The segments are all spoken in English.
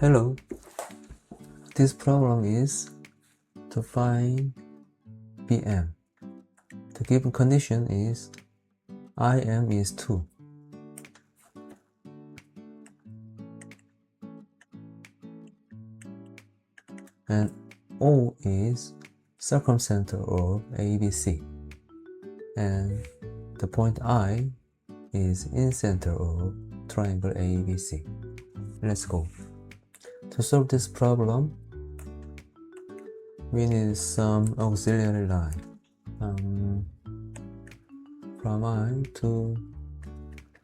Hello, this problem is to find Bm. The given condition is Im is 2. And O is circumcircle of ABC. And the point I is in center of triangle ABC. Let's go. To solve this problem, we need some auxiliary line from I to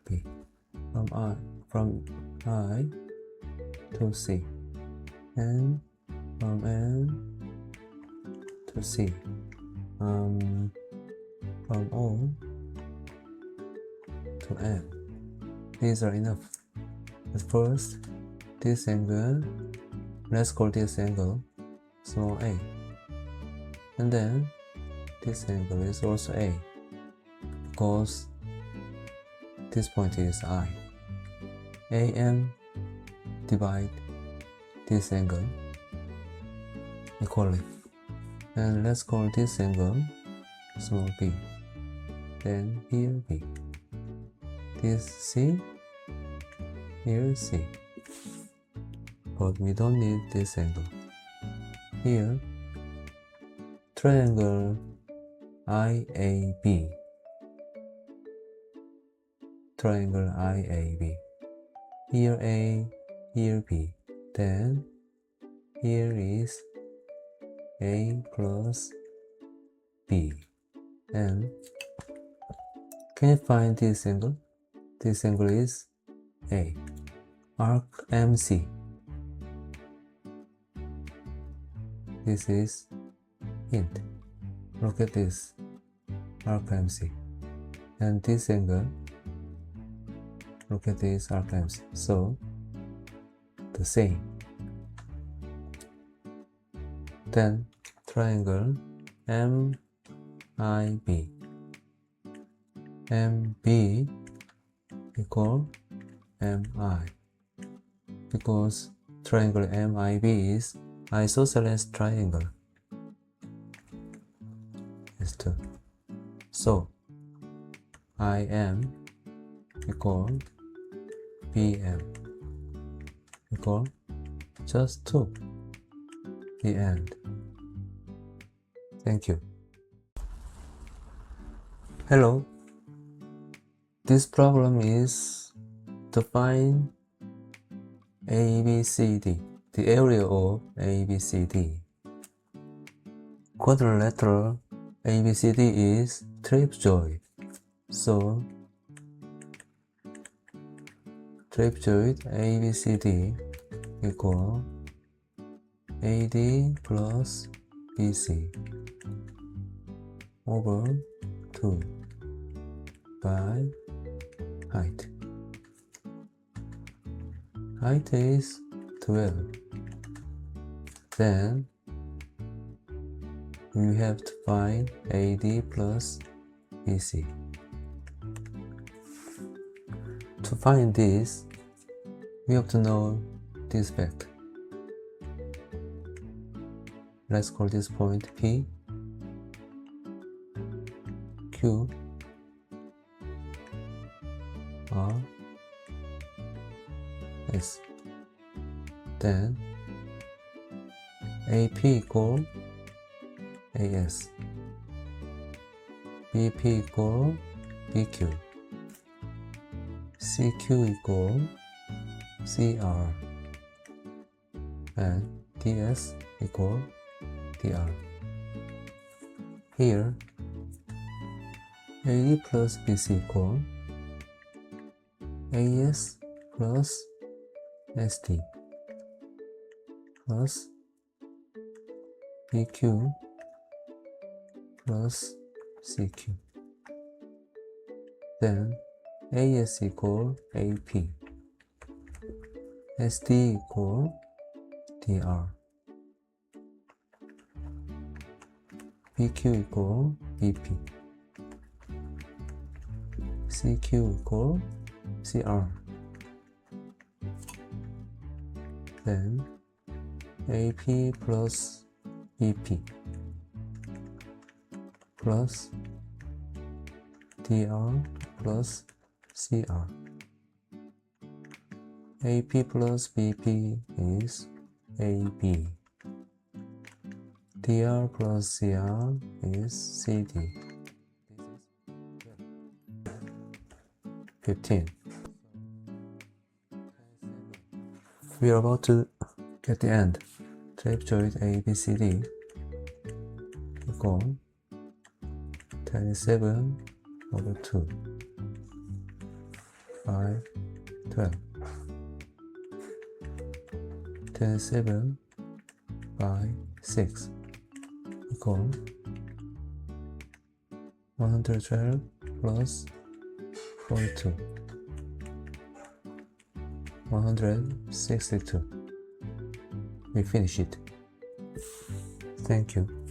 B, from I to C, and from N to C, from O to N. These are enough. At first, this angle, let's call this angle small a, and then this angle is also a, because this point is I. AM divide this angle equally, and let's call this angle small b, then here b, this C, here C, but we don't need this angle. Here, triangle IAB, triangle IAB, here A, here B, then here is A plus B, and can you find this angle? This angle is A, arc MC. This is hint. Look at this, arc MC, and this angle, look at this arc MC. So the same. Then triangle MIB, MB equal MI, because triangle MIB is isosceles triangle. Is 2. So IM equal BM equal just 2. The end. Thank you. Hello. This problem is to find ABCD, the area of ABCD. Quadrilateral ABCD is trapezoid. So trapezoid ABCD equal AD plus BC over 2 by height. Height is 12. Then we have to find AD plus BC. To find this, we have to know this fact. Let's call this point P, Q, R, S. Then AP equal AS, BP equal BQ, CQ equal CR, and DS equal DR. Here, AD plus BC equal AS plus ST plus BQ plus CQ. Then AS equal AP, ST equal DR, BQ equal BP, CQ equal CR, then AP plus BP plus DR plus CR. AP plus BP is AB. DR plus CR is CD. 15. We are about to get the end. Trapezoid ABCD equal 27 over 2, 5, 12. 27 by 6 equal 112 plus 42, 162. We finish it. Thank you.